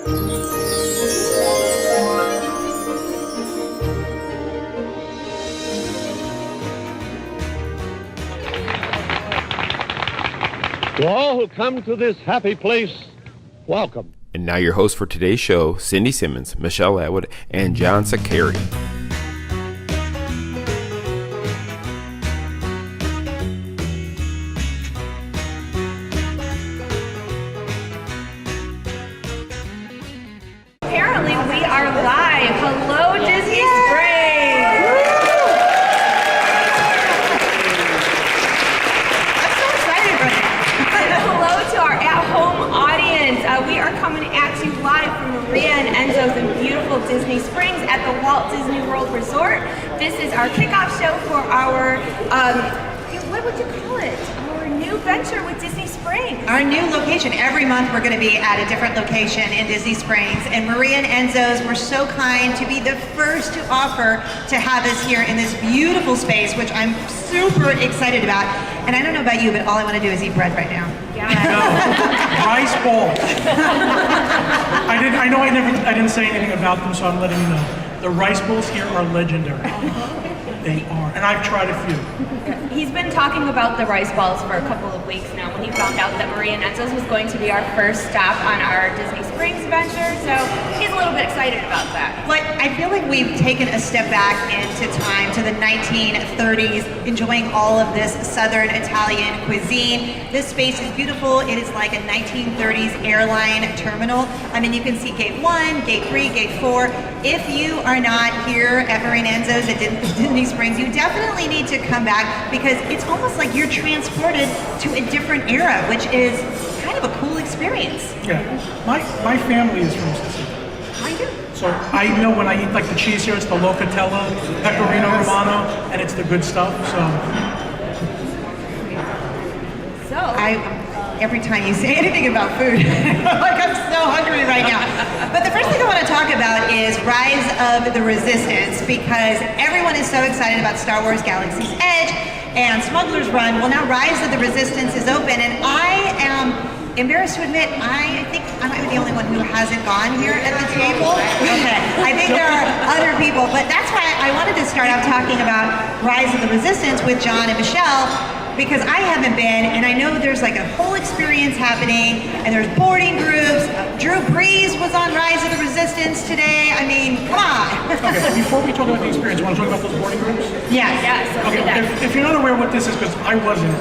To all who come to this happy place, welcome. And now your host for today's show, Cindy Simmons, Michele Atwood, and John Sakari. Apparently we are live. Hello, Disney Springs. I'm so excited right now. Hello to our at-home audience. We are coming at you live from Maria and Enzo's in beautiful Disney Springs at the Walt Disney World Resort. This is our kickoff show for our, what would you call it? Our new venture with Disney Springs. Our new location. Every month we're going to be at a different location in Disney Springs. And Maria and Enzo's were so kind to be the first to offer to have us here in this beautiful space, which I'm super excited about. And I don't know about you, but all I want to do is eat bread right now. Yeah. No, rice balls. I didn't say anything about them, so I'm letting you know. The rice balls here are legendary. They are, and I've tried a few. He's been talking about the rice balls for a couple of weeks now when he found out that Maria and Enzo's was going to be our first stop on our Disney Springs venture, so he's a little bit excited about that. But I feel like we've taken a step back into time to the 1930s, enjoying all of this Southern Italian cuisine. This space is beautiful. It is like a 1930s airline terminal. I mean, you can see gate 1, gate 3, gate 4. If you are not here at Maria and Enzo's at Disney Springs, you definitely need to come back because it's almost like you're transported to a different era, which is kind of a cool experience. Yeah, my family is from Sicily. I do. So I know when I eat like the cheese here, it's the Locatella, Pecorino Romano, and it's the good stuff, Every time you say anything about food, like I'm so hungry right now. But the first thing I want to talk about is Rise of the Resistance, because everyone is so excited about Star Wars Galaxy's Edge and Smuggler's Run. Well, now Rise of the Resistance is open, and I am embarrassed to admit, I think I might be the only one who hasn't gone here at the table. Okay, I think there are other people, but that's why I wanted to start out talking about Rise of the Resistance with John and Michele, because I haven't been, and I know there's like a whole experience happening, and there's boarding groups. Drew Brees was on Rise of the Resistance today. I mean, come on. Okay, before we talk about the experience, you want to talk about those boarding groups? Yes. Okay, if you're not aware what this is, because I wasn't,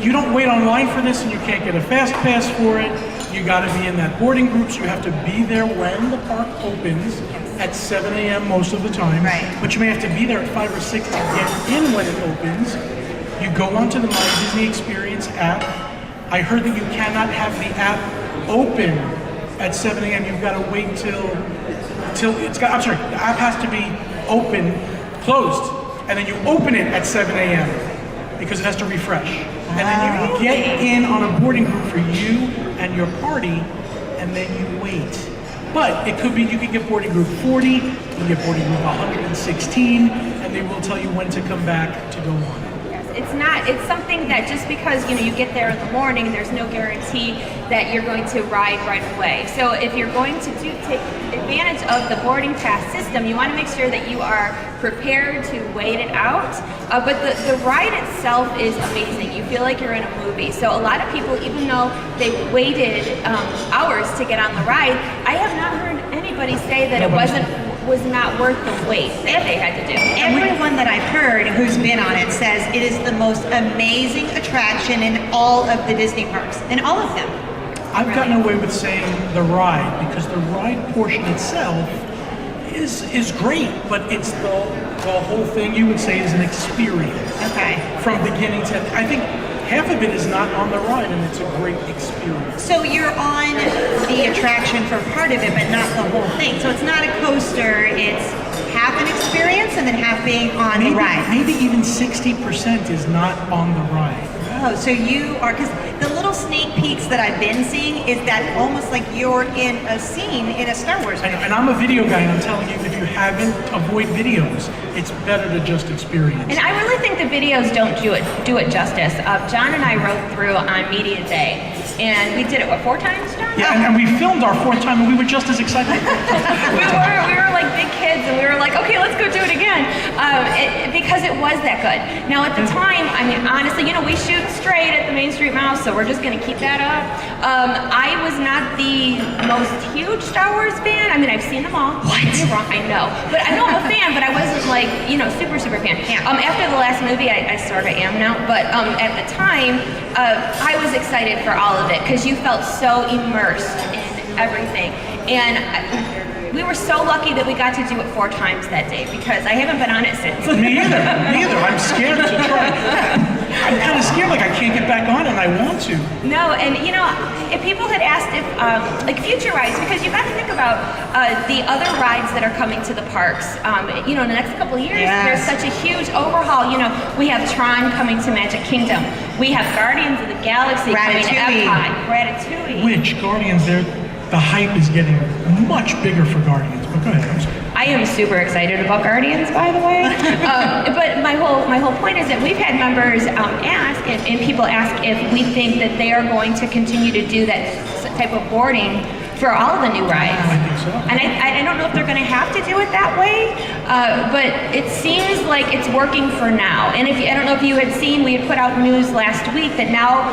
you don't wait online for this and you can't get a fast pass for it. You got to be in that boarding group, so you have to be there when the park opens at 7 a.m. most of the time. Right. But you may have to be there at 5 or 6 to get in when it opens. You go onto the My Disney Experience app. I heard that you cannot have the app open at 7 a.m. You've got to wait till the app has to be closed, and then you open it at 7 a.m. because it has to refresh. And then you get in on a boarding group for you and your party, and then you wait. But it could be you could get boarding group 40, you can get boarding group 116, and they will tell you when to come back to go on. It's something that just because you get there in the morning, there's no guarantee that you're going to ride right away. So if you're going to take advantage of the boarding pass system, you want to make sure that you are prepared to wait it out. But the ride itself is amazing. You feel like you're in a movie. So a lot of people, even though they waited hours to get on the ride, I have not heard anybody say that it was not worth the wait that they had to do. Everyone that I've heard who's been on it says it is the most amazing attraction in all of the Disney parks, in all of them. I've gotten away with saying the ride because the ride portion itself is great, but it's the whole thing you would say is an experience. Okay. From beginning to end. I think half of it is not on the ride, and it's a great experience. So you're on the attraction for part of it, but not the whole thing. So it's not a coaster, it's half an experience and then half being on the ride. Maybe even 60% is not on the ride. Oh, so you are, because the little sneak peeks that I've been seeing is that almost like you're in a scene in a Star Wars movie. And I'm a video guy, and I'm telling you, if you haven't, avoid videos. it's better to just experience. And I really think the videos don't do it justice. John and I rode through on media day, and we did it 4 times, John? Yeah, and we filmed our 4th time, and we were just as excited. we were like big kids, and we were like, okay, let's go do it again, because it was that good. Now at the time, I mean, honestly, we shoot straight at the Main Street Mouse, so we're just gonna keep that up. I was not the most huge Star Wars fan. I mean, I've seen them all. What? You're wrong, I know. But I know I'm a fan, but I wasn't like, super fan. Yeah. After the last movie, I sort of am now, but at the time, I was excited for all of it, because you felt so immersed in everything. And we were so lucky that we got to do it 4 times that day, because I haven't been on it since. Me either. I'm scared to try. I'm kind of scared, like I can't get back on, and I want to. No, and if people had asked if, like future rides, because you got to think about the other rides that are coming to the parks. In the next couple of years, there's such a huge overhaul. We have Tron coming to Magic Kingdom. We have Guardians of the Galaxy coming to Epcot. Ratatouille. Which Guardians? The hype is getting much bigger for Guardians. But go ahead. I'm sorry. I am super excited about Guardians, by the way. But my whole point is that we've had members ask, and people ask if we think that they are going to continue to do that type of boarding for all of the new rides. I think so. And I don't know if they're going to have to do it that way, but it seems like it's working for now. And I don't know if you had seen, we had put out news last week that now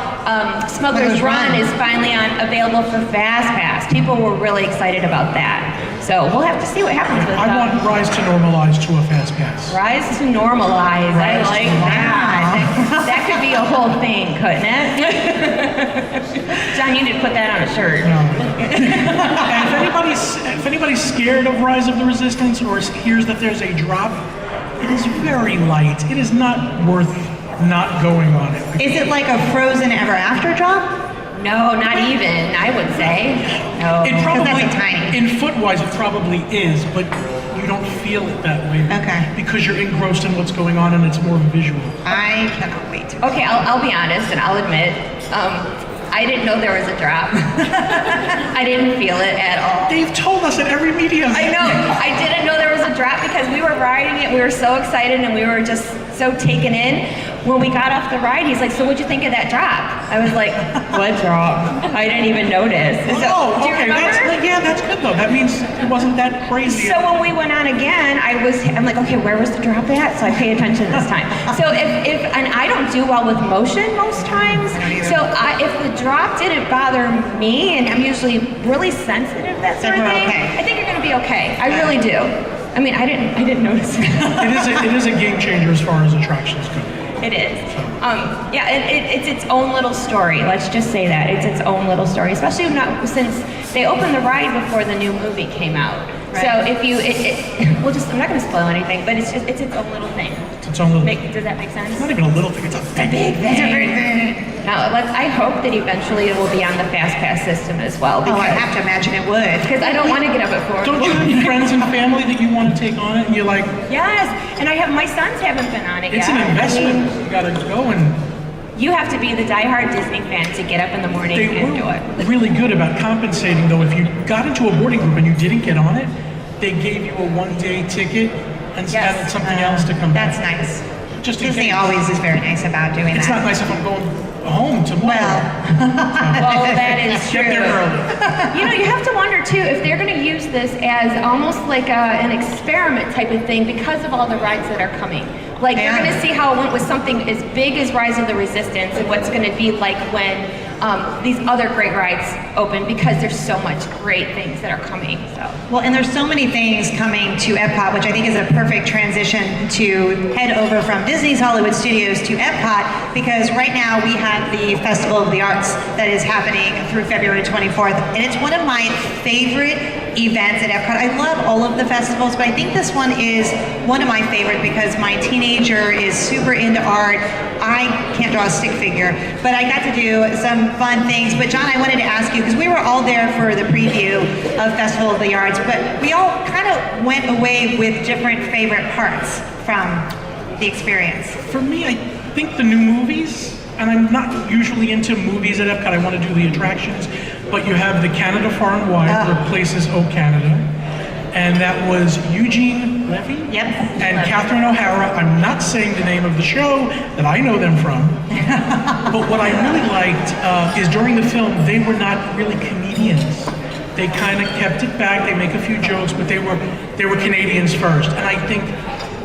Smuggler's Run is finally available for Fast Pass. People were really excited about that. So we'll have to see what happens with I want Rise to normalize to a Fast Pass. Rise to normalize. I like that. That could be a whole thing, couldn't it? John, you need to put that on a shirt. And if anybody's scared of Rise of the Resistance or hears that there's a drop, it is very light. It is not worth not going on it. Is it like a Frozen Ever After drop? No, not even, I would say. No. It probably, that's tiny. in foot-wise, it probably is, but you don't feel it that way. Okay. Because you're engrossed in what's going on and it's more visual. I cannot wait to. Okay, I'll be honest and I'll admit, I didn't know there was a drop. I didn't feel it at all. They've told us at every media event. I know. I didn't know there was a drop because we were riding it. We were so excited and we were just so taken in. When we got off the ride, he's like, "So what'd you think of that drop?" I was like, "What drop? I didn't even notice." So, do you okay. remember? That's good though. That means it wasn't that crazy. So when we went on again, I'm like, okay, where was the drop at? So I pay attention this time. So and I don't do well with motion most times. So if the drop didn't bother me, and I'm usually really sensitive that sort of thing, I think you're gonna be okay. I really do. I mean, I didn't notice it. It is a game changer as far as attractions go. It is. It's its own little story. Let's just say that. It's its own little story, especially since they opened the ride before the new movie came out. Right. So if you, I'm not going to spoil anything, but it's its own little thing. It's its own little thing. Does that make sense? It's not even a little thing, it's a big thing. It's a big thing. Now, I hope that eventually it will be on the Fast Pass system as well. I have to imagine it would. Because I don't want to get up at 4. Don't you have friends and family that you want to take on it and you're like... Yes, and my sons haven't been on it yet. It's an investment. You got to go and... You have to be the diehard Disney fan to get up in the morning and do it. They were really good about compensating, though. If you got into a boarding group and you didn't get on it, they gave you a one-day ticket and added something else to come That's back. nice. Just Disney always is very nice about doing It's that. not nice if I'm going home tomorrow. Well, that is true. Get there early. You have to wonder too if they're going to use this as almost like an experiment type of thing because of all the rides that are coming. Like they're going to see how it went with something as big as Rise of the Resistance and what's going to be like when these other great rides open, because there's so much great things that are coming. So. Well, and there's so many things coming to Epcot, which I think is a perfect transition to head over from Disney's Hollywood Studios to Epcot, because right now we have the Festival of the Arts that is happening through February 24th, and it's one of my favorite events at Epcot. I love all of the festivals, but I think this one is one of my favorite because my teenager is super into art. I can't draw a stick figure, but I got to do some fun things. But John, I wanted to ask you, because we were all there for the preview of Festival of the Arts, but we all kind of went away with different favorite parts from the experience. For me, I think the new movies, and I'm not usually into movies at Epcot, I want to do the attractions, but you have the Canada Far and Wide, where places, Oh Canada. and that was Eugene Levy Yep. and Catherine O'Hara. I'm not saying the name of the show that I know them from, but what I really liked is during the film, they were not really comedians. They kind of kept it back. They make a few jokes, but they were Canadians first. And I think,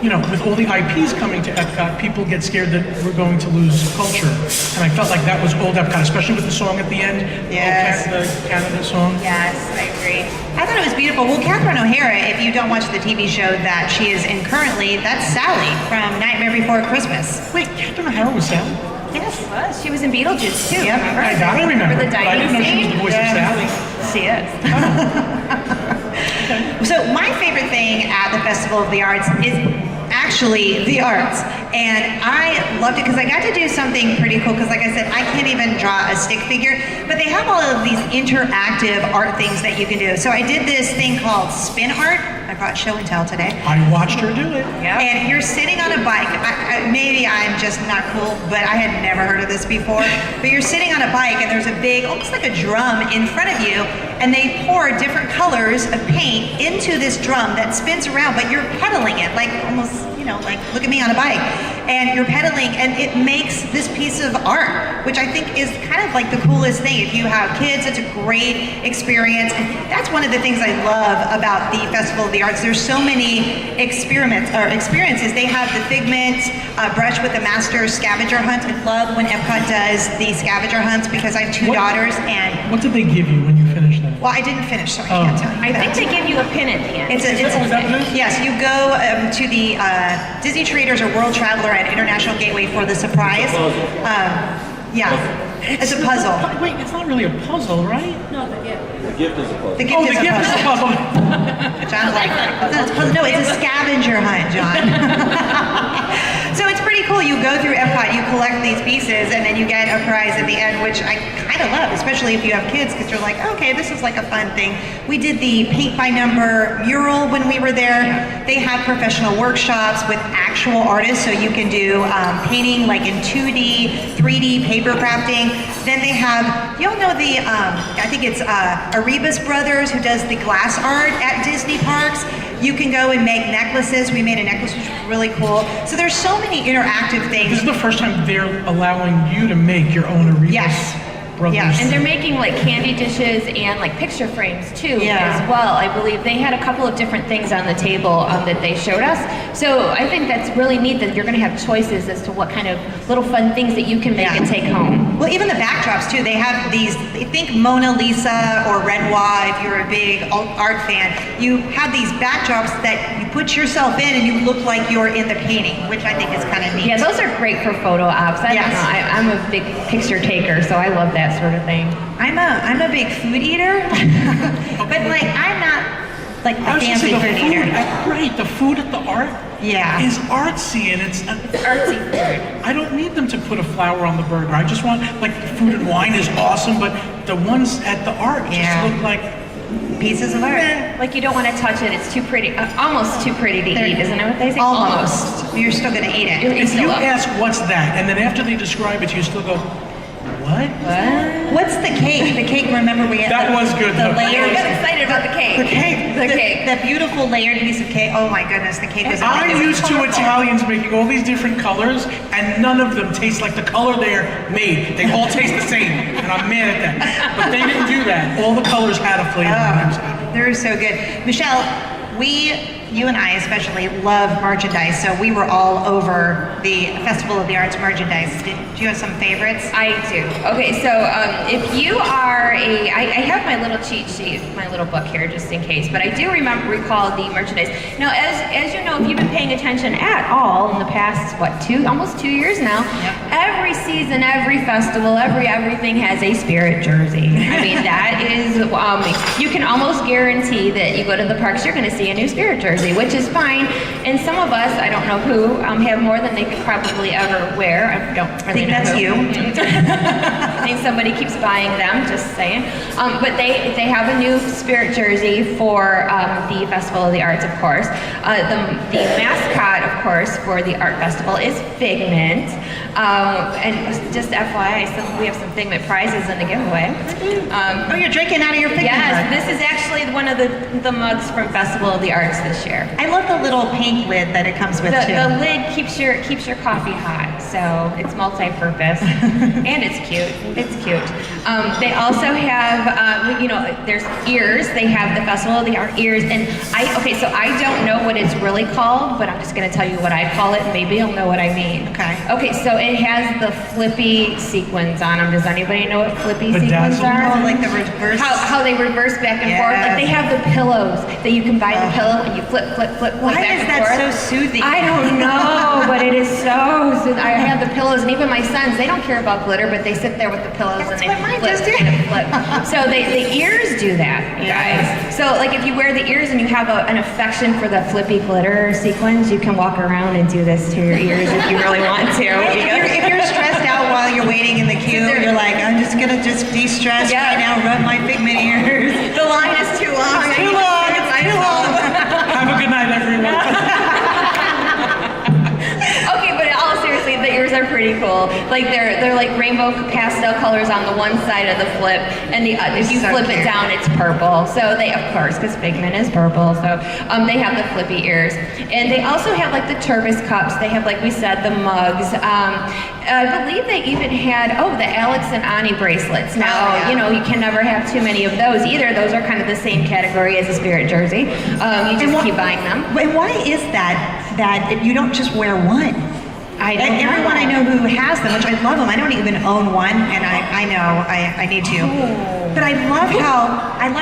you know, with all the IPs coming to Epcot, people get scared that we're going to lose culture. And I felt like that was old Epcot, especially with the song at the end. Yes. The Canada song. Yes, I agree. I thought it was beautiful. Well, Catherine O'Hara, if you don't watch the TV show that she is in currently, that's Sally from Nightmare Before Christmas. Wait, Catherine O'Hara was Sally? Yes. She was. She was in Beetlejuice too. Yep. Remember? I gotta remember. For the But I dining didn't know she was the voice of Sally. She is. So my favorite thing at the Festival of the Arts is actually the arts. And I loved it because I got to do something pretty cool because like I said, I can't even draw a stick figure, but they have all of these interactive art things that you can do. So I did this thing called spin art. I brought show and tell today. I watched her do it. Yep. And you're sitting on a bike. Maybe I'm just not cool, but I had never heard of this before. But you're sitting on a bike and there's a big, almost like a drum in front of you, and they pour different colors of paint into this drum that spins around, but you're pedaling it, like almost, you know, like look at me on a bike. And you're pedaling, and it makes this piece of art, which I think is kind of like the coolest thing. If you have kids, it's a great experience. And that's one of the things I love about the Festival of the Arts. There's so many experiences. They have the Figment brush with the master scavenger hunt. I love when Epcot does the scavenger hunts because I have two daughters. And What did they give you when you finished that? well, I didn't finish, so I can't tell you. I think they give you a pin at the end. Is that what it is? Yes, you go to the Disney Traders or World Traveler at International Gateway for the surprise. Yeah, it's a puzzle. Wait, it's not really a puzzle, right? The gift is a puzzle. The gift is a puzzle. John's like, it's a puzzle. No, it's a scavenger hunt, John. So it's pretty cool. You go through Epcot, you collect these pieces, and then you get a prize at the end, which I kind of love, especially if you have kids, because you're like, okay, this is like a fun thing. We did the paint by number mural when we were there. They have professional workshops with actual artists, so you can do painting like in 2D, 3D, paper crafting. Then they have, you all know the, I think it's Arribas Brothers who does the glass art at Disney parks. You can go and make necklaces. We made a necklace which was really cool. So there's so many interactive things. This is the first time they're allowing you to make your own Arribas Yes. Brothers. Yes. And they're making like candy dishes and like picture frames too Yeah. as well. I believe they had a couple of different things on the table that they showed us. So I think that's really neat that you're going to have choices as to what kind of little fun things that you can make and take home. Well, even the backdrops too. They have these. I think Mona Lisa or Renoir, if you're a big art fan, you have these backdrops that you put yourself in and you look like you're in the painting, which I think is kind of neat. Yeah, those are great for photo ops. I Yes. don't know. I'm a big picture taker, so I love that sort of thing. I'm a big food eater, but like I'm not like I a was gonna fancy say, food eater. right, the food at the art Yeah. is artsy, and it's Artsy food. I don't need them to put a flower on the burger. I just want, like, the food and wine is awesome, but the ones at the art just Yeah. look like, Pieces of art. Like you don't want to touch it. It's too pretty, almost too pretty to eat, isn't it what they say? Almost. You're still gonna eat it. if you still up. ask what's that, and then after they describe it, you still go, what? What's the cake? The cake. Remember we had That was good, The though. I layers. got excited about the cake. The cake. The cake. The beautiful layered piece of cake. Oh my goodness, the cake was I'm amazing. used to Italians making all these different colors, and none of them taste like the color they're made. They all taste the same, and I'm mad at that. But they didn't do that. All the colors had a flavor. and I was happy. They're so good. Michelle, you and I especially love merchandise, so we were all over the Festival of the Arts merchandise. Do you have some favorites? I do. Okay, so if you are I have my little cheat sheet, my little book here, just in case. But I do recall the merchandise. Now, as you know, if you've been paying attention at all in the past, almost 2 years now, every season, every festival, everything has a Spirit jersey. I mean, that is you can almost guarantee that you go to the parks, you're going to see a new Spirit jersey, which is fine. And some of us, I don't know who, have more than they could probably ever wear. I don't really know that's who. you. I think somebody keeps buying them, just saying. But they have a new Spirit jersey for the Festival of the Arts, of course. The mascot, of course, for the art festival is Figment. And just FYI, we have some Figment prizes in the giveaway. Oh, you're drinking out of your Figment Yes, mug. this is actually one of the mugs from Festival of the Arts this year. I love the little pink lid that it comes with too. The lid keeps your coffee hot, so it's multi-purpose, and it's cute. It's cute. They also have, there's ears. They have the Festival of the Art ears, and so I don't know what it's really called, but I'm just going to tell you what I call it, and maybe you'll know what I mean. Okay, so it has the flippy sequins on them. Does anybody know what flippy sequins are? Oh, like the reverse. How they reverse back and forth. Like they have the pillows that you can buy the pillow and you flip Why back and is forth. that so soothing? I don't know, but it is so soothing. I have the pillows, and even my sons, they don't care about glitter, but they sit there with the pillows and they flip. So the ears do that, you guys. So like if you wear the ears and you have an affection for the flippy glitter sequins, you can walk around and do this to your ears if you really want to. If you're stressed out while you're waiting in the queue, you're like, I'm just gonna de-stress right now, rub my Figment ears. The line is too long. It's too long. Have a good night, everyone. Okay, but in all seriously, the ears are pretty cool. Like they're like rainbow pastel colors on the one side of the flip, and if you flip it down, it's purple. So they, of course, because Figment is purple, so they have the flippy ears, and they also have like the Turvis cups. They have, like we said, the mugs. I believe they even had the Alex and Ani bracelets. Now you can never have too many of those either. Those are kind of the same category as a Spirit jersey. You just keep buying them. And why is that you don't just wear one? Everyone I know who has them, which I love them. I don't even own one, and I know I need to. But I love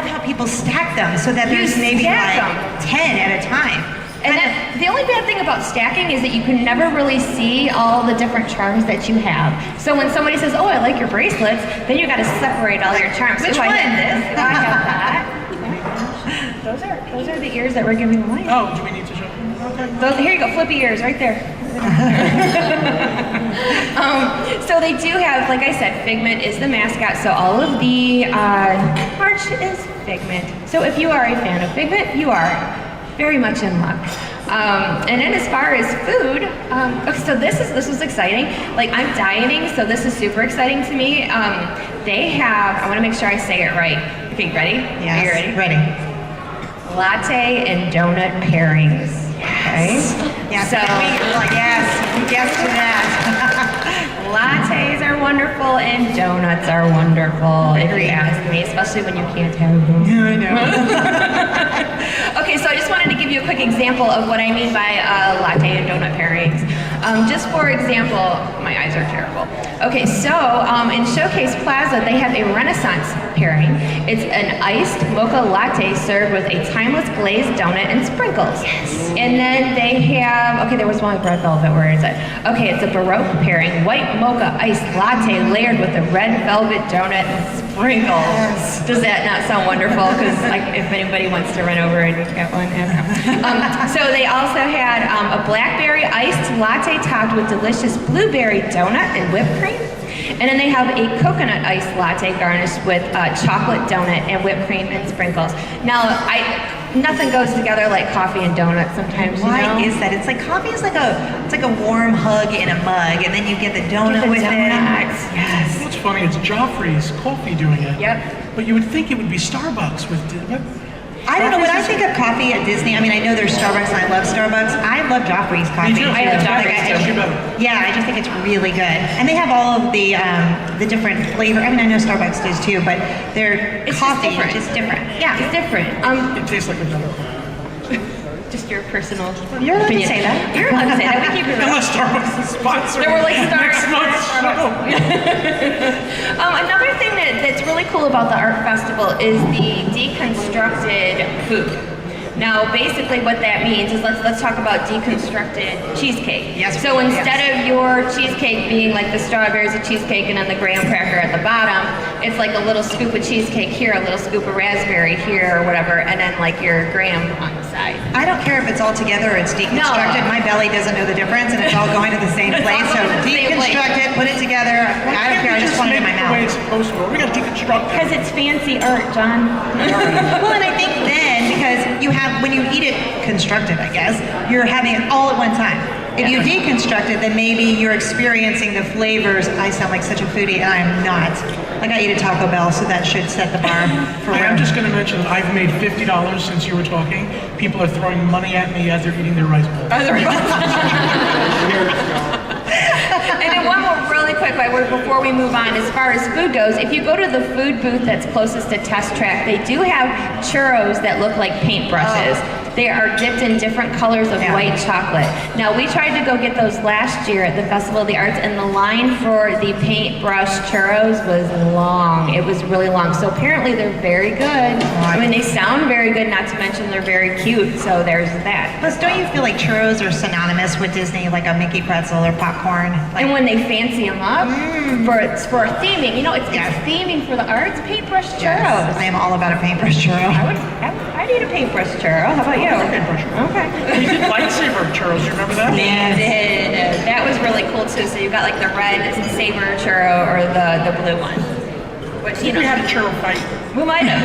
how people stack them so that there's maybe like 10 at a time. And the only bad thing about stacking is that you can never really see all the different charms that you have. So when somebody says, "Oh, I like your bracelets," then you got to separate all your charms. Which one? I have this. I have that. Those are the ears that we're giving away. Oh, do we need to show them? Okay. Here you go, flippy ears, right there. So they do have, like I said, Figment is the mascot. So all of the merch is Figment. So if you are a fan of Figment, you are very much in luck. And then as far as food, so this was exciting. Like I'm dieting, so this is super exciting to me. They have, I want to make sure I say it right. Okay, ready? Yes. Are you ready? Ready. Latte and donut pairings. Okay. Yes. So yes to that. lattes are wonderful and donuts are wonderful, if you ask me, especially when you can't have them. Yeah, I know. Okay, so I just wanted to give you a quick example of what I mean by latte and donut pairings. Just for example, my eyes are terrible. Okay, so in Showcase Plaza, they have a Renaissance pairing. It's an iced mocha latte served with a timeless glazed donut and sprinkles. Yes. And then they have, there was one with red velvet, where is it? Okay, it's a Baroque pairing, white mocha iced latte layered with a red velvet donut and sprinkles. Yes. Does that not sound wonderful? Because if anybody wants to run over and get one, I don't know. So they also had a blackberry iced latte topped with delicious blueberry donut and whipped cream. And then they have a coconut iced latte garnished with chocolate donut and whipped cream and sprinkles. Now, nothing goes together like coffee and donuts sometimes. Why is that? It's like coffee is like a warm hug in a mug, and then you get the donut with it. Yes. What's funny? It's Joffrey's coffee doing it. Yep. But you would think it would be Starbucks with. I don't know. When I think of coffee at Disney, I mean, I know there's Starbucks and I love Starbucks. I love Joffrey's coffee. Me too. I love Joffrey's too. Yeah, I just think it's really good. And they have all of the different flavor. I mean, I know Starbucks does too, but their coffee is just different. Yeah, it's different. It tastes like a donut. Just your personal You're allowed opinion. to say that. You're allowed to say that. We keep it real. Unless Starbucks is sponsoring There were like next month's show. Another thing that's really cool about the art festival is the deconstructed food. Now, basically what that means is let's talk about deconstructed cheesecake. Yes. So instead of your cheesecake being like the strawberries of cheesecake and then the graham cracker at the bottom, it's like a little scoop of cheesecake here, a little scoop of raspberry here or whatever, and then like your graham on the side. I don't care if it's all together or it's deconstructed. My belly doesn't know the difference, and it's all going to the same place. So deconstruct it, put it together. I don't care. I just want it in my mouth. The way it's supposed to work. We got to deconstruct it. Because it's fancy art, John. Well, and I think then, because you have, when you eat it constructed, I guess, you're having it all at one time. If you deconstruct it, then maybe you're experiencing the flavors. I sound like such a foodie, and I'm not. I got you to Taco Bell, so that should set the bar for I'm just going to mention that I've made $50 since you were talking. People are throwing money at me as they're eating their rice bowl. And then one more really quick word before we move on. As far as food goes, if you go to the food booth that's closest to Test Track, they do have churros that look like paintbrushes. They are dipped in different colors of white chocolate. Now, we tried to go get those last year at the Festival of the Arts, and the line for the paintbrush churros was long. It was really long. So apparently they're very good. I mean, they sound very good, not to mention they're very cute. So there's that. Plus, don't you feel like churros are synonymous with Disney, like a Mickey pretzel or popcorn? And when they fancy them up for theming, you know, it's theming for the arts. Paintbrush churros. Yes, I am all about a paintbrush churro. I'd eat a paintbrush churro. How about you? Okay. We did lightsaber churros. You remember that? Yeah, did. That was really cool too. So you got like the red saber churro or the blue one. But, you know, we had a churro fight. We might have,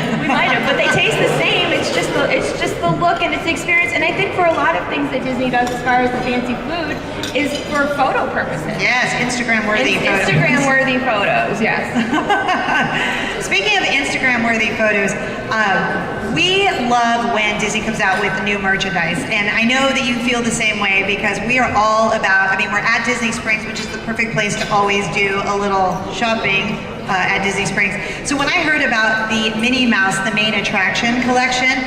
but they taste the same. It's just the look and it's the experience. And I think for a lot of things that Disney does as far as the fancy food is for photo purposes. Yes, Instagram-worthy photos. Instagram-worthy photos, yes. Speaking of Instagram-worthy photos, we love when Disney comes out with new merchandise. And I know that you feel the same way because we are all about, we're at Disney Springs, which is the perfect place to always do a little shopping at Disney Springs. So when I heard about the Minnie Mouse, the main attraction collection,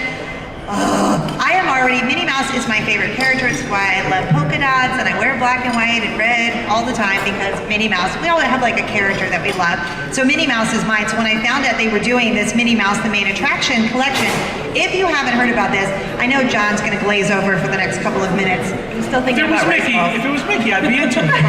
Minnie Mouse is my favorite character. It's why I love polka dots and I wear black and white and red all the time because Minnie Mouse, we all have like a character that we love. So Minnie Mouse is mine. So when I found out they were doing this Minnie Mouse, the main attraction collection, if you haven't heard about this, I know John's going to glaze over for the next couple of minutes. I'm still thinking about Mickey. If it was Mickey, I'd be into it.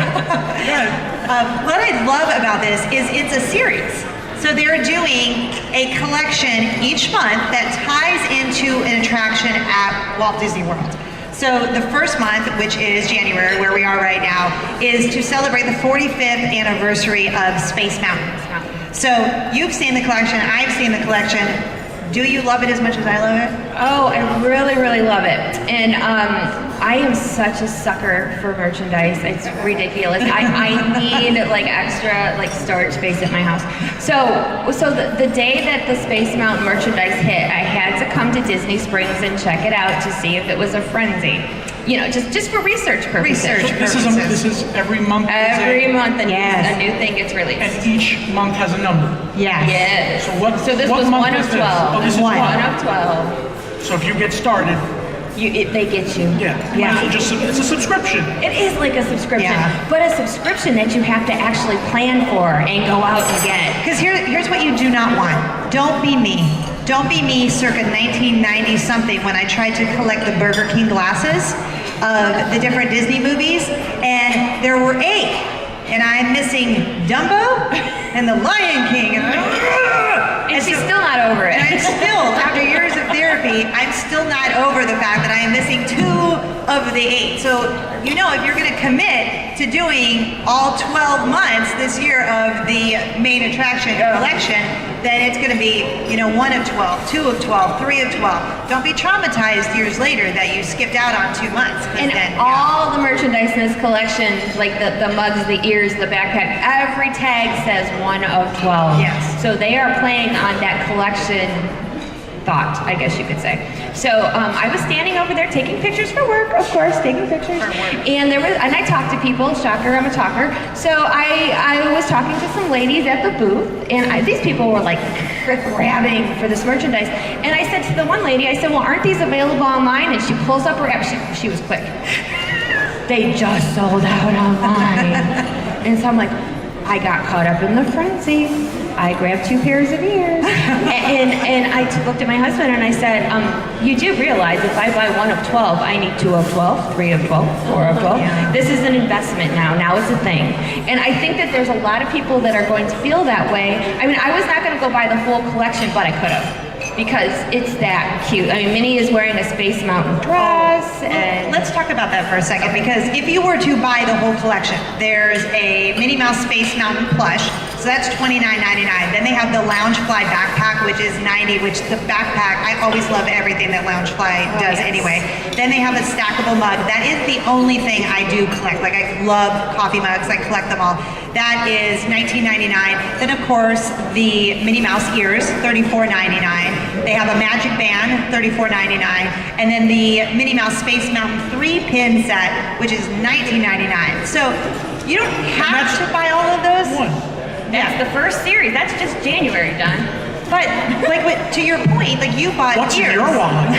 What I love about this is it's a series. So they're doing a collection each month that ties into an attraction at Walt Disney World. So the first month, which is January, where we are right now, is to celebrate the 45th anniversary of Space Mountain. So you've seen the collection, I've seen the collection. Do you love it as much as I love it? Oh, I really, really love it. And I am such a sucker for merchandise. It's ridiculous. I need like extra like storage space at my house. So the day that the Space Mountain merchandise hit, I had to come to Disney Springs and check it out to see if it was a frenzy. You know, just for research purposes. This is every month. Every month, a new thing gets released. And each month has a number. Yes. So this what was month one of is this? 12. Oh, this is one of 12. So if you get started, they get you. Yeah. It's a subscription. It is like a subscription, but a subscription that you have to actually plan for and go out and get. Because here's what you do not want. Don't be me. Don't be me circa 1990 something when I tried to collect the Burger King glasses of the different Disney movies, and there were 8, and I'm missing Dumbo and the Lion King, and she's still not over it. And I'm still, after years of therapy, I'm still not over the fact that I am missing 2 of the 8. So, you know, if you're going to commit to doing all 12 months this year of the main attraction collection, then it's going to be, 1 of 12, 2 of 12, 3 of 12. Don't be traumatized years later that you skipped out on 2 months. And all the merchandise in this collection, like the mugs, the ears, the backpack, every tag says 1 of 12. Yes. So they are playing on that collection thought, I guess you could say. So I was standing over there taking pictures for work, of course, taking pictures. And I talked to people, shocker, I'm a talker. So I was talking to some ladies at the booth, and these people were like grabbing for this merchandise. And I said to the one lady, I said, well, aren't these available online? And she pulls up her app, she was quick. They just sold out online. And so I'm like, I got caught up in the frenzy. I grabbed 2 pairs of ears. and I looked at my husband and I said, you do realize if I buy 1 of 12, I need 2 of 12, 3 of 12, 4 of 12. Yeah. This is an investment now. Now it's a thing. And I think that there's a lot of people that are going to feel that way. I mean, I was not going to go buy the whole collection, but I could have. Because it's that cute. I mean, Minnie is wearing a Space Mountain dress. And let's talk about that for a second, because if you were to buy the whole collection, there's a Minnie Mouse Space Mountain plush. So that's $29.99. Then they have the Loungefly backpack, which is $90, which the backpack, I always love everything that Loungefly does anyway. Then they have a stackable mug. That is the only thing I do collect. Like, I love coffee mugs. I collect them all. That is $19.99. Then, of course, the Minnie Mouse ears, $34.99. They have a magic band, $34.99. And then the Minnie Mouse Space Mountain 3-pin set, which is $19.99. So you don't have to buy all of those. That's the first series. That's just January done. But like, to your point, like you bought What's ears. in your wallet?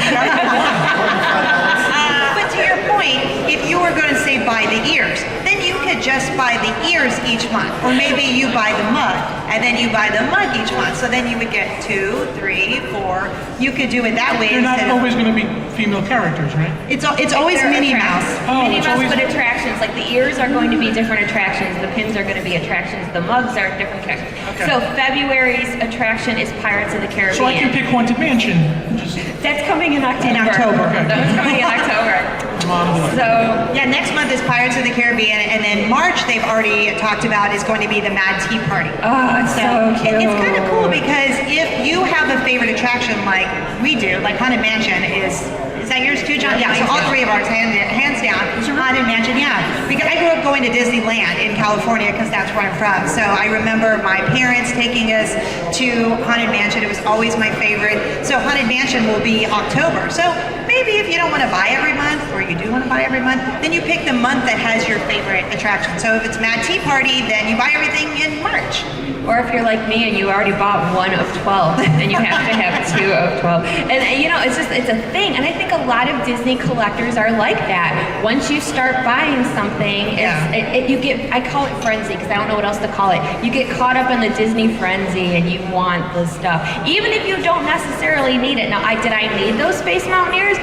But to your point, if you were going to say buy the ears, then you could just buy the ears each month, or maybe you buy the mug and then you buy the mug each month. So then you would get 2, 3, 4. You could do it that way. They're not always going to be female characters, right? It's always Minnie Mouse. Minnie Mouse, but attractions. Like the ears are going to be different attractions. The pins are going to be attractions. The mugs are different attractions. Okay. So February's attraction is Pirates of the Caribbean. So I can pick Haunted Mansion. That's coming in October. Okay. That's coming in October. So yeah, next month is Pirates of the Caribbean, and then March they've already talked about is going to be the Mad Tea Party. Oh, it's so cute. It's kind of cool because if you have a favorite attraction like we do, like Haunted Mansion is that yours too, John? Yeah, so all three of ours, hands down, Haunted Mansion, yeah. Because I grew up going to Disneyland in California because that's where I'm from. So I remember my parents taking us to Haunted Mansion. It was always my favorite. So Haunted Mansion will be October. So maybe if you don't want to buy every month, or you do want to buy every month, then you pick the month that has your favorite attraction. So if it's Mad Tea Party, then you buy everything in March. Or if you're like me and you already bought 1 of 12, then you have to have 2 of 12. And you know, it's a thing. And I think a lot of Disney collectors are like that. Once you start buying something, you get, I call it frenzy because I don't know what else to call it. You get caught up in the Disney frenzy and you want the stuff. Even if you don't necessarily need it. Now, did I need those Space Mountaineers?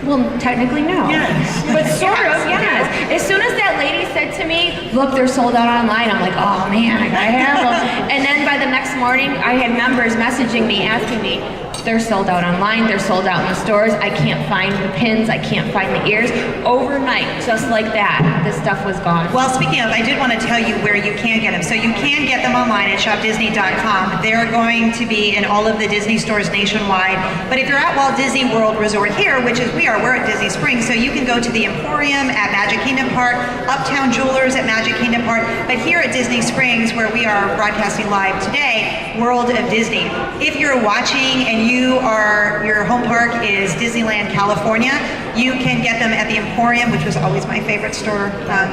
Well, technically no. Yes. But sort of, yes. As soon as that lady said to me, look, they're sold out online, I'm like, oh man, I gotta have them. And then by the next morning, I had members messaging me, asking me, they're sold out online, they're sold out in the stores, I can't find the pins, I can't find the ears. Overnight, just like that, this stuff was gone. Well, speaking of, I did want to tell you where you can get them. So you can get them online at shopdisney.com. They're going to be in all of the Disney stores nationwide. But if you're at Walt Disney World Resort here, which is we're at Disney Springs, so you can go to the Emporium at Magic Kingdom Park, Uptown Jewelers at Magic Kingdom Park, but here at Disney Springs, where we are broadcasting live today, World of Disney. If you're watching and your home park is Disneyland, California, you can get them at the Emporium, which was always my favorite store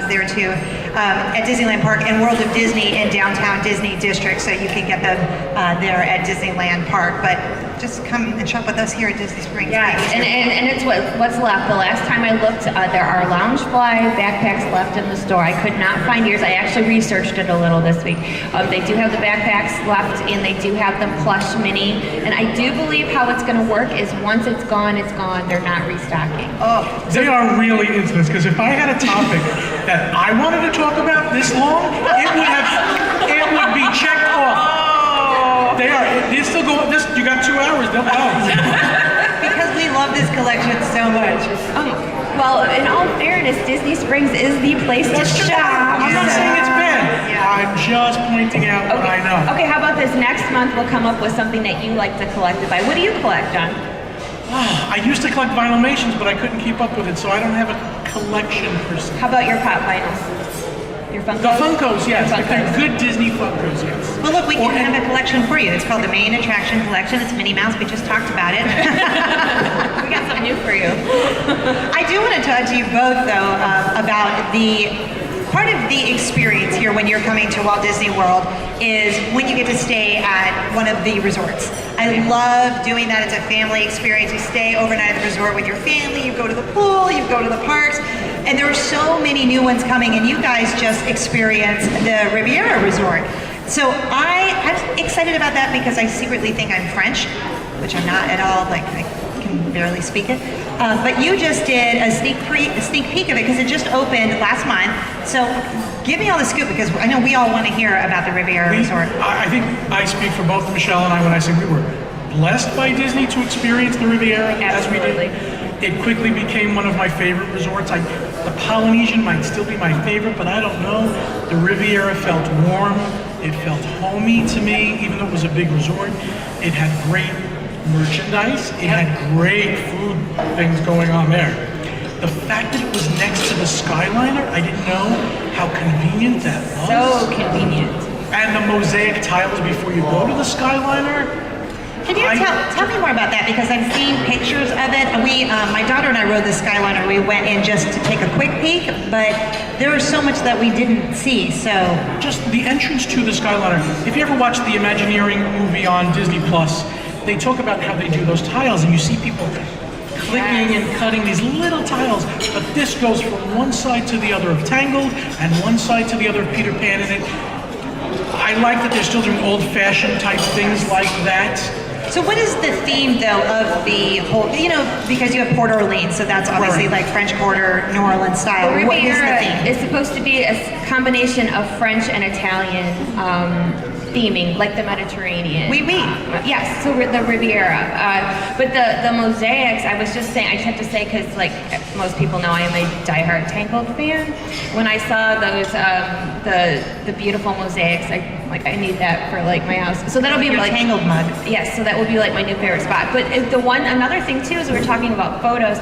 there too, at Disneyland Park, and World of Disney in downtown Disney District, so you can get them there at Disneyland Park. But just come and shop with us here at Disney Springs. Yeah, and it's what's left. The last time I looked, there are Loungefly backpacks left in the store. I could not find yours. I actually researched it a little this week. They do have the backpacks left, and they do have the plush mini. And I do believe how it's going to work is once it's gone, it's gone. They're not restocking. Oh, they are really into this, because if I had a topic that I wanted to talk about this long, it would be checked off. They're still going. You got 2 hours. They'll go. Because we love this collection so much. Well, in all fairness, Disney Springs is the place to shop. I'm not saying it's bad. Yeah. I'm just pointing out what I know. Okay, how about this? Next month we'll come up with something that you like to collect it by. What do you collect, John? I used to collect vinylations, but I couldn't keep up with it, so I don't have a collection per se. How about your pop vinyls? Your Funkos? The Funkos, yes. If they're good Disney Funkos, yes. Well, look, we can have a collection for you. It's called the Main Attraction Collection. It's Minnie Mouse. We just talked about it. We got something new for you. I do want to talk to you both, though, about part of the experience here when you're coming to Walt Disney World is when you get to stay at one of the resorts. I love doing that. It's a family experience. You stay overnight at the resort with your family. You go to the pool. You go to the parks. And there are so many new ones coming, and you guys just experienced the Riviera Resort. So I'm excited about that because I secretly think I'm French, which I'm not at all. Like, I can barely speak it. But you just did a sneak peek of it because it just opened last month. So give me all the scoop because I know we all want to hear about the Riviera Resort. I think I speak for both Michelle and I when I say we were blessed by Disney to experience the Riviera as we did. It quickly became one of my favorite resorts. The Polynesian might still be my favorite, but I don't know. The Riviera felt warm, It felt homey to me, even though it was a big resort. It had great merchandise. It had great food things going on there. The fact that it was next to the Skyliner, I didn't know how convenient that was. So convenient. And the mosaic tiles before you go to the Skyliner. Can you tell me more about that? Because I've seen pictures of it. We, my daughter and I rode the Skyliner. We went in just to take a quick peek, but there was so much that we didn't see, so. Just the entrance to the Skyliner. If you ever watched the Imagineering movie on Disney Plus, they talk about how they do those tiles, and you see people clicking and cutting these little tiles, but this goes from one side to the other of Tangled and one side to the other of Peter Pan, and I like that they're still doing old-fashioned type things like that. So what is the theme, though, of the whole, because you have Port Orleans, so that's obviously like French Quarter, New Orleans style. Well, What is the Riviera theme? is supposed to be a combination of French and Italian theming, like the Mediterranean. Oui. Yes, so the Riviera. But the mosaics, I was just saying, I just have to say, because like most people know, I am a diehard Tangled fan. When I saw those, the beautiful mosaics, I need that for like my house. So that'll be Your like Tangled mug. Yes, so that would be like my new favorite spot. But another thing too is we were talking about photos.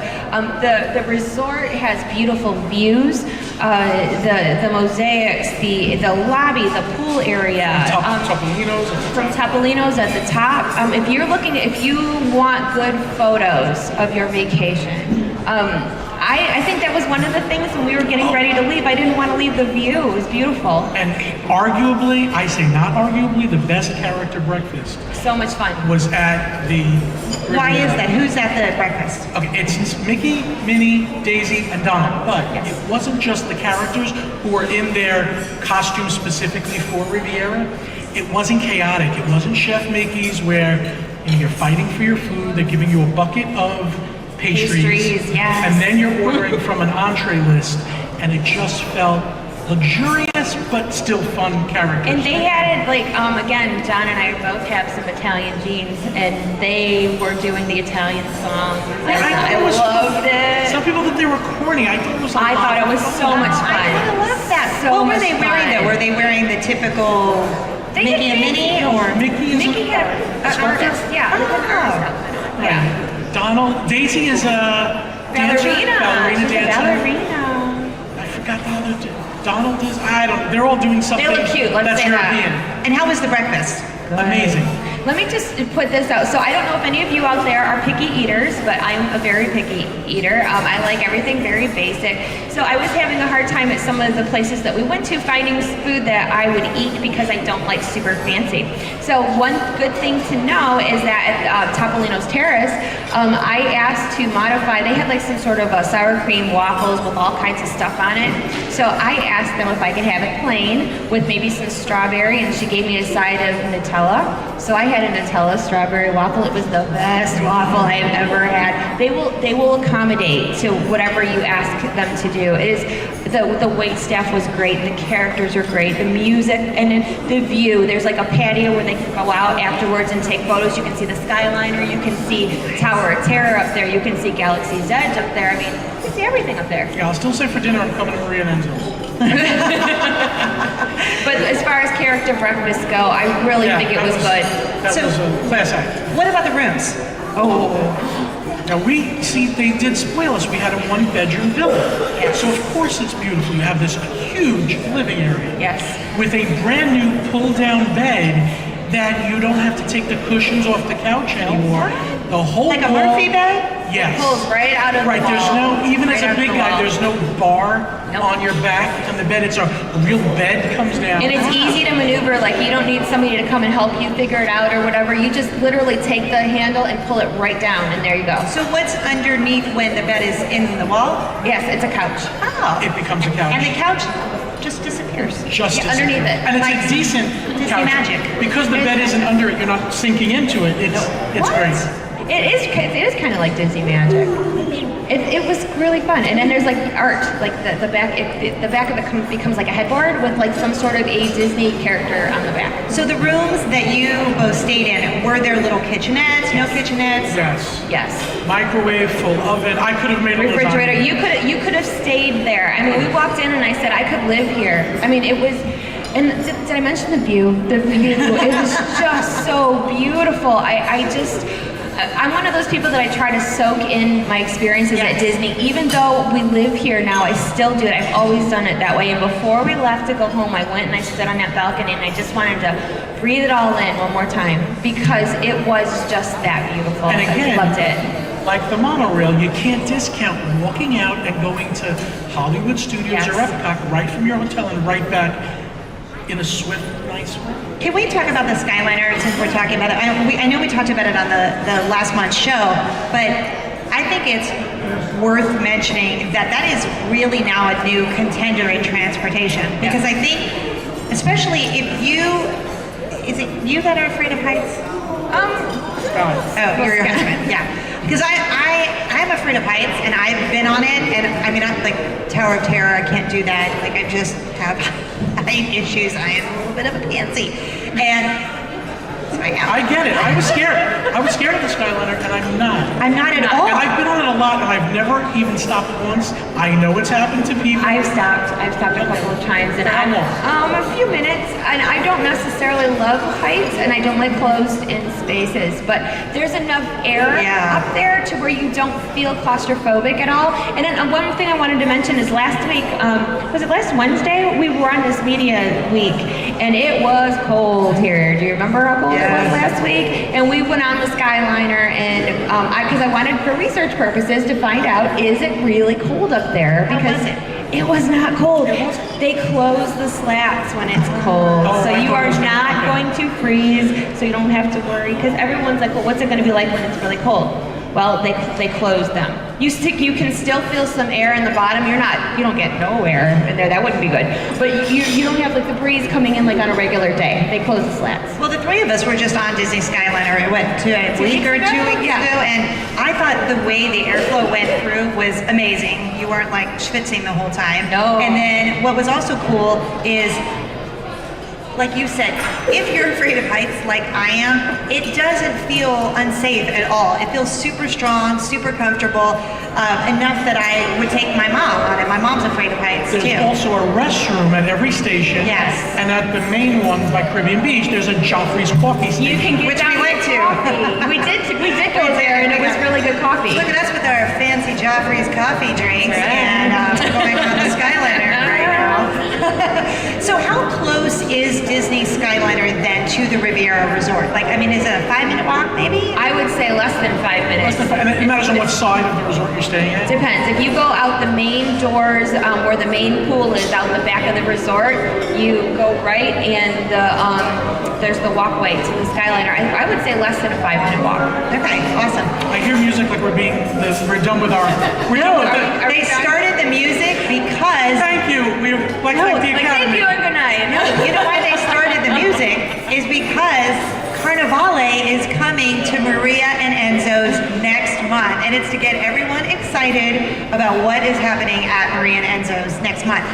The resort has beautiful views. The mosaics, the lobby, the pool area. From Topolino's at the top. If you want good photos of your vacation, I think that was one of the things when we were getting ready to leave. I didn't want to leave the view. It was beautiful. And arguably, I say not arguably, the best character breakfast So much fun. was at the Riviera. Why is that? Who's at the breakfast? Okay, it's Mickey, Minnie, Daisy, and Donald, but Yes. it wasn't just the characters who were in their costumes specifically for Riviera. It wasn't chaotic. It wasn't Chef Mickey's where you're fighting for your food. They're giving you a bucket of pastries, yes. and then you're ordering from an entree list, and it just felt luxurious but still fun characters. And they had it again, John and I both have some Italian genes, and they were doing the Italian songs. And I loved it. Some people thought they were corny. I thought it was. I thought it was so much fun. I love that. So what were much they wearing fun. though? Were they wearing the typical They Mickey had and Minnie, or Mickey had an artist, yeah. Oh. Yeah. Donald, Daisy is a dancer, ballerina She's a dancer. ballerina. I forgot the other. Donald is. I don't. They're all doing something. They look cute. Let's that's say that. European. And how was the breakfast? Amazing. Let me just put this out. So I don't know if any of you out there are picky eaters, but I'm a very picky eater. I like everything very basic. So I was having a hard time at some of the places that we went to finding food that I would eat because I don't like super fancy. So one good thing to know is that at Topolino's Terrace, I asked to modify, they had like some sort of a sour cream waffles with all kinds of stuff on it. So I asked them if I could have it plain with maybe some strawberry, and she gave me a side of Nutella. So I had a Nutella strawberry waffle. It was the best waffle I've ever had. They will accommodate to whatever you ask them to do. It is the wait staff was great. The characters are great. The music and then the view. There's like a patio where they can go out afterwards and take photos. You can see the Skyliner. You can see Tower of Terror up there. You can see Galaxy's Edge up there. I mean, you can see everything up there. Yeah, I'll still say for dinner I'm coming to Maria Enzo. But as far as character breakfasts go, I really think it was good. That So- was a class act. What about the rooms? Now they did spoil us. We had a one-bedroom villa. So of course it's beautiful. You have this huge living area. Yes. With a brand new pull-down bed that you don't have to take the cushions off the couch anymore. The whole Like a wall- Murphy bed? Yes. It pulls right out of Right, the there's wall. no, even as Right a out big of the guy, wall. there's no bar Nope. on your back on the bed. It's a real bed comes down. And it's easy to maneuver, like you don't need somebody to come and help you figure it out or whatever. You just literally take the handle and pull it right down, and there you go. So what's underneath when the bed is in the wall? Yes, it's a couch. Oh. It becomes a couch. And the couch just disappears. Just Yeah, as- underneath it. And it's Like a decent Disney couch. magic. Because the bed isn't under it, you're not sinking into it. It's What? great. It is kind of like Disney magic. It was really fun, and then there's like art, like the back. The back of it becomes like a headboard with like some sort of a Disney character on the back. So the rooms that you both stayed in, were there little kitchenettes, no kitchenettes? Yes. Yes. Microwave, full oven. I could have made a Refrigerator. lasagna. You could have stayed there. I mean, we walked in and I said I could live here. I mean, it was And did I mention the view? The view, it was just so beautiful. I'm one of those people that I try to soak in my experiences at Disney. Even though we live here now, I still do it. I've always done it that way. And before we left to go home, I went and I stood on that balcony and I just wanted to breathe it all in one more time because it was just that beautiful. And again, I loved it. Like the monorail, you can't discount walking out and going to Hollywood Studios or Epcot right from your hotel and right back in a swift, nice way. Can we talk about the Skyliner since we're talking about it? I know we talked about it on the last month's show, but I think it's worth mentioning that is really now a new contender in transportation. Because I think, especially if is it you that are afraid of heights? Oh, you're your husband, yeah. Because I'm afraid of heights, and I've been on it, and I mean, I'm like Tower of Terror, I can't do that. Like, I just have height issues. I am a little bit of a pansy. And I get it. I was scared. I was scared of the Skyliner, and I'm not. I'm not at all. And I've been on it a lot, and I've never even stopped once. I know it's happened to people. I've stopped a couple of times, and a few minutes. And I don't necessarily love heights, and I don't like closed-in spaces. But there's enough air up there to where you don't feel claustrophobic at all. And then one thing I wanted to mention is last week, was it last Wednesday? We were on this media week, and it was cold here. Do you remember how cold it was last week? And we went on the Skyliner, and because I wanted for research purposes to find out, is it really cold up there? Because it was not cold. They close the slats when it's cold, so you are not going to freeze, so you don't have to worry. Because everyone's like, well, what's it going to be like when it's really cold? Well, they close them. You can still feel some air in the bottom. You don't get no air in there. That wouldn't be good. But you don't have like the breeze coming in like on a regular day. They close the slats. Well, the three of us were just on Disney Skyliner. It went to a week or 2 weeks ago, and I thought the way the airflow went through was amazing. You weren't like schwitzing the whole time. No. And then what was also cool is, like you said, if you're afraid of heights like I am, it doesn't feel unsafe at all. It feels super strong, super comfortable, enough that I would take my mom on it. My mom's afraid of heights too. There's also a restroom at every station. Yes. And at the main one by Caribbean Beach, there's a Joffrey's coffee station. You can get Which we went to. we did go there, and it was really good coffee. Look at us with our fancy Joffrey's coffee drinks and going on the Skyliner right now. So how close is Disney Skyliner then to the Riviera Resort? Like, I mean, is it a 5-minute walk maybe? I would say less than 5 minutes. And it matters on what side of the resort you're staying at? Depends. If you go out the main doors where the main pool is out the back of the resort, you go right, and there's the walkway to the Skyliner. I would say less than a 5-minute walk. Okay, awesome. I hear music like we're done with our... They started the music because... Thank you. We like the Academy. Thank you and good night. No, you know why they started the music is because Carnevale is coming to Maria and Enzo's next month, and it's to get everyone excited about what is happening at Maria and Enzo's next month.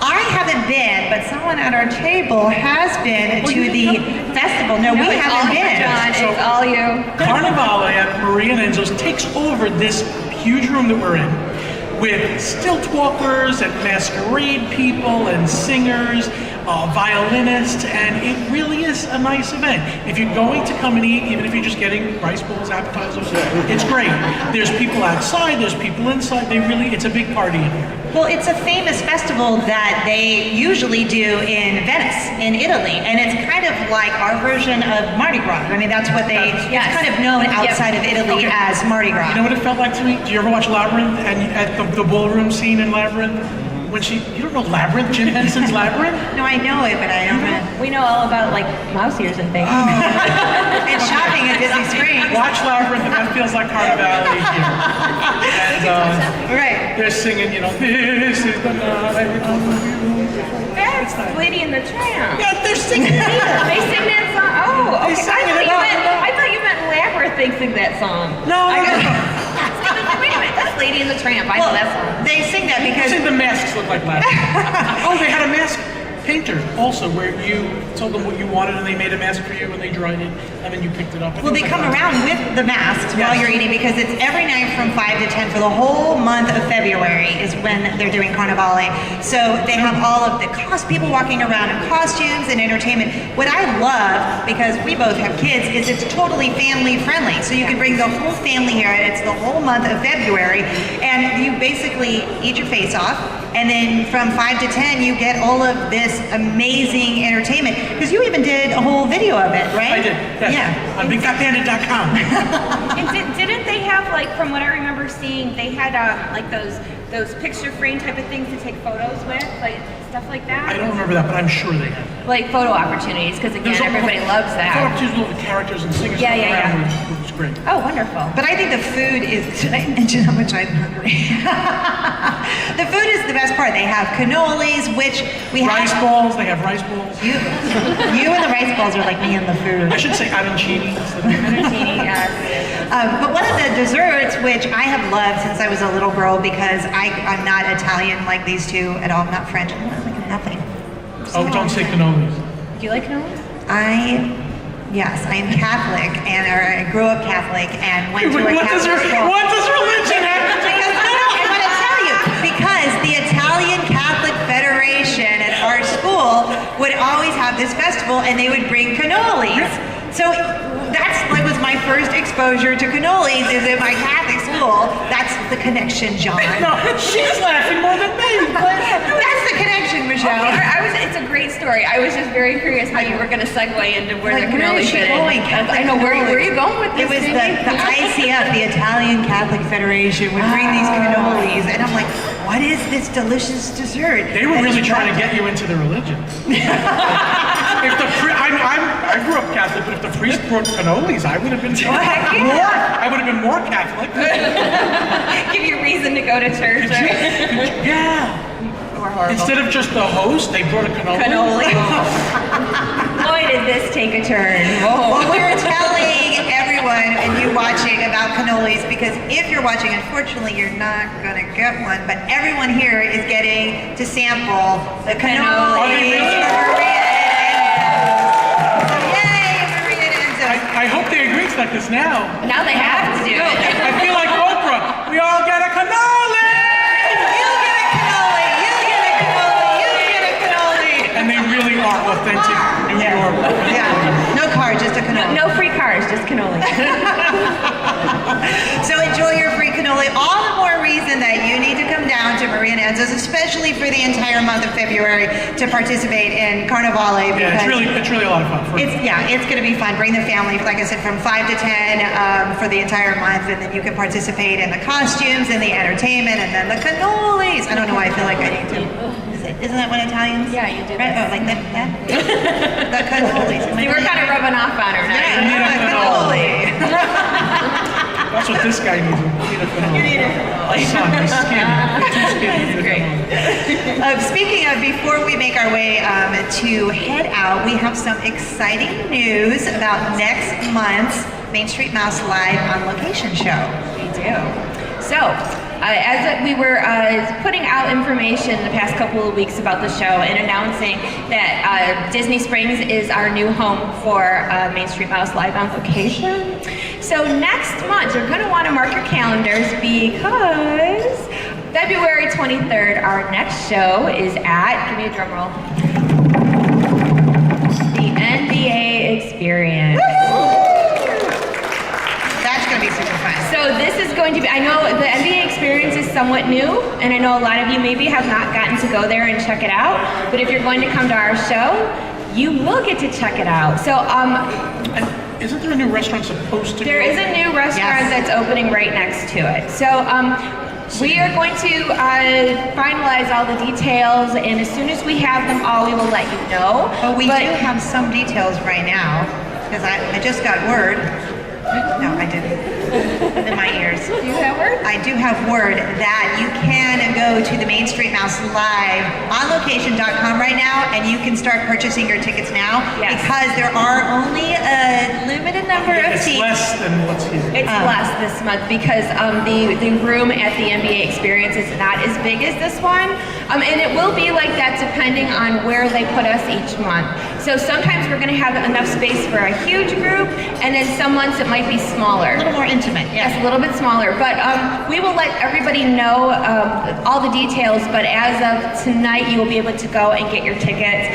I haven't been, but someone at our table has been to the festival. No, we haven't been. John, it's all you. Carnevale at Maria and Enzo's takes over this huge room that we're in with stilt walkers and masquerade people and singers, violinists, and it really is a nice event. If you're going to come and eat, even if you're just getting rice bowls, appetizers, it's great. There's people outside, there's people inside. It's a big party in here. Well, it's a famous festival that they usually do in Venice, in Italy, and it's kind of like our version of Mardi Gras. I mean, that's what it's kind of known outside of Italy as Mardi Gras. You know what it felt like to me? Do you ever watch Labyrinth and at the ballroom scene in Labyrinth? You don't know Labyrinth, Jim Henson's Labyrinth? No, I know it, but I don't know. We know all about like mouse ears and things. And shopping at Disney Springs. Watch Labyrinth, and that feels like Carnevale here. And Right. they're singing, this is the night. That's Lady and the Tramp. Yeah, they're singing it. They sing that song. Oh, okay. I thought you meant Labyrinth. They sing that song. No. Wait a minute, that's Lady and the Tramp. I know that song. They sing that because The masks look like Labyrinth. Oh, they had a mask painter also, where you told them what you wanted and they made a mask for you and they dried it and then you picked it up. Well, they come around with the masks while you're eating because it's every night from 5 to 10 for the whole month of February is when they're doing Carnevale. So they have all of the people walking around in costumes and entertainment. What I love, because we both have kids, is it's totally family friendly. So you can bring the whole family here, and it's the whole month of February, and you basically eat your face off, and then from 5 to 10 you get all of this amazing entertainment. Because you even did a whole video of it, right? I did, yes. Yeah. On BigFatPanda.com. And didn't they have, like, from what I remember seeing, they had like those picture frame type of things to take photos with, like stuff like that? I don't remember that, but I'm sure they have. Like photo opportunities, because again, everybody loves that. Photo opportunities with all the characters and singers around, which was great. Oh, wonderful. But I think the food is, did I mention how much I'm hungry? The food is the best part. They have cannolis, which we have. Rice balls, they have rice balls. You and the rice balls are like me and the food. I should say arancini. Arancini, yes. But one of the desserts, which I have loved since I was a little girl, because I'm not Italian like these two at all. I'm not French. I'm not like nothing. Oh, don't say cannolis. Do you like cannolis? Yes, I am Catholic, and I grew up Catholic and went to a Catholic school. What does religion have to do with it? I'm going to tell you, because the Italian Catholic Federation at our school would always have this festival, and they would bring cannolis. So that's like was my first exposure to cannolis is at my Catholic school. That's the connection, John. No, she's laughing more than me. That's the connection, Michelle. It's a great story. I was just very curious how you were going to segue into where the where cannoli is she fit in. going? I know where are you going with this? It was the ICF, the Italian Catholic Federation, would bring these cannolis, and I'm like, what is this delicious dessert? They were really trying to get you into the religion. I grew up Catholic, but if the priest brought cannolis, I would have been more Catholic. Give you a reason to go to church. Yeah. Instead of just the host, they brought a cannoli. Boy, did this take a turn. Well, we're telling everyone and you watching about cannolis, because if you're watching, unfortunately, you're not going to get one, but everyone here is getting to sample the cannolis. I hope they agree to like this now. Now they have to do it. I feel like Oprah. We all get a cannoli! You get a cannoli! You get a cannoli! You get a cannoli! And they really are authentic New York. Yeah. No car, just a cannoli. No free cars, just cannoli. So enjoy your free cannoli. All the more reason that you need to come down to Maria Enzo's, especially for the entire month of February, to participate in Carnevale. Yeah, it's really a lot of fun. It's going to be fun. Bring the family, like I said, from 5 to 10 for the entire month, and then you can participate in the costumes and the entertainment, and then the cannolis. I don't know why I feel like I need to. Isn't that what Italians? Yeah, you do. Right? Oh, like that? The cannolis. See, we're kind of rubbing off on her now. Yeah, you need a cannoli. That's what this guy needs. You need a cannoli. You need a cannoli. Son, he's skinny. He's too skinny. He's great. Speaking of, before we make our way to head out, we have some exciting news about next month's Main Street Mouse Live on Location show. We do. So, as we were putting out information the past couple of weeks about the show and announcing that Disney Springs is our new home for Main Street Mouse Live on Location. So next month, you're going to want to mark your calendars, because February 23rd, our next show is at, give me a drum roll, the NBA Experience. That's going to be super fun. So this is going to be, I know the NBA Experience is somewhat new, and I know a lot of you maybe have not gotten to go there and check it out, but if you're going to come to our show, you will get to check it out. So, isn't there a new restaurant supposed to there is a new restaurant that's opening right next to it. So, we are going to finalize all the details, and as soon as we have them all, we will let you know. But we do have some details right now, because I just got word. No, I didn't. In my ears. Do you have word? I do have word that you can go go to the Main Street Mouse Live on location.com right now, and you can start purchasing your tickets now because there are only a limited number of It's seats. less than what's here. It's less this month because the room at the NBA Experience is not as big as this one. And it will be like that depending on where they put us each month. So sometimes we're going to have enough space for a huge group, and then some months it might be smaller. A little more intimate, Yes, a little bit smaller. But we will let everybody know all the details, but as of tonight, you will be able to go and get your tickets.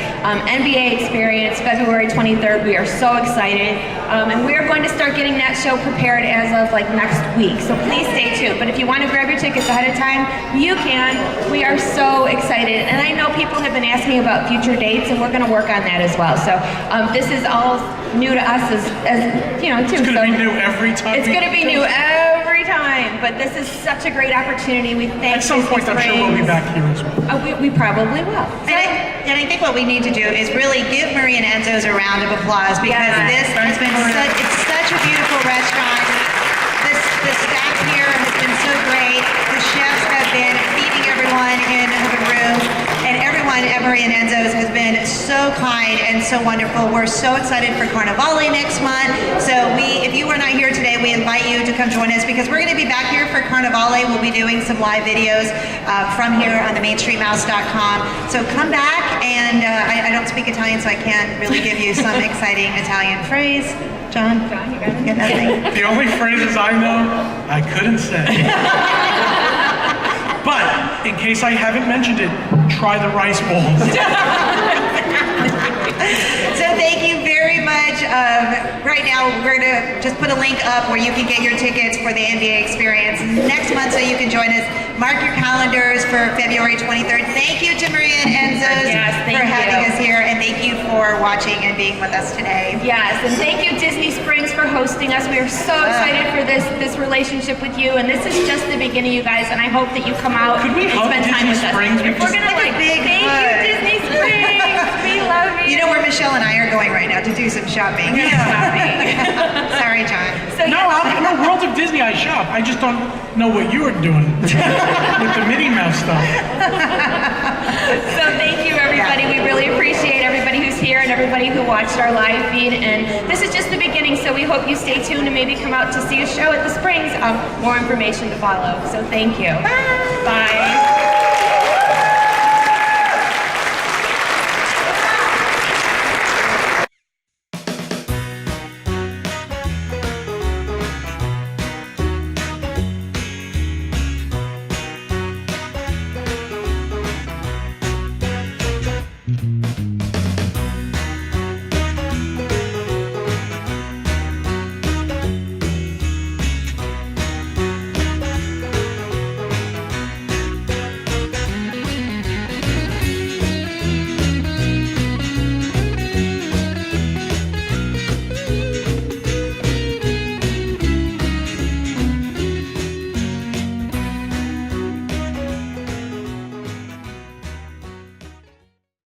NBA Experience, February 23rd. We are so excited. And we are going to start getting that show prepared as of like next week. So please stay tuned. But if you want to grab your tickets ahead of time, you can. We are so excited. And I know people have been asking about future dates, and we're going to work on that as well. So this is all new to us as you know, too. It's going to be new every time. It's going to be new every time. But this is such a great opportunity. We thank At some point, I'm sure we'll be back here as well. We probably will. So, And I think what we need to do is really give Maria and Enzo's a round of applause because this has been it's such a beautiful restaurant. The staff here has been so great. The chefs have been feeding everyone in the room, and everyone at Maria and Enzo's has been so kind and so wonderful. We're so excited for Carnevale next month. So if you were not here today, we invite you to come join us because we're going to be back here for Carnevale. We'll be doing some live videos from here on the mainstreetmouse.com. So come back, and I don't speak Italian, so I can't really give you some exciting Italian phrase. John, you got it? Get nothing? The only phrases I know, I couldn't say. But in case I haven't mentioned it, try the rice balls. So thank you very much. Right now, we're going to just put a link up where you can get your tickets for the NBA Experience next month, so you can join us. Mark your calendars for February 23rd. Thank you to Maria and Enzos for having us here, and thank you for watching and being with us today. Yes, and thank you Disney Springs for hosting us. We are so excited for this relationship with you, and this is just the beginning, you guys. And I hope that you come out Could we and hug spend time Disney with Springs? us. We're gonna Like a big thank hug. you Disney Springs. We love you. You know where Michelle and I are going right now to do some shopping. Sorry, John. So No, I'm in the world of Disney. I shop. I just don't know what you are doing with the Minnie Mouse stuff. So thank you, everybody. We really appreciate everybody who's here and everybody who watched our live feed. And this is just the beginning, so we hope you stay tuned and maybe come out to see a show at the Springs. More information to follow. So thank you. Bye.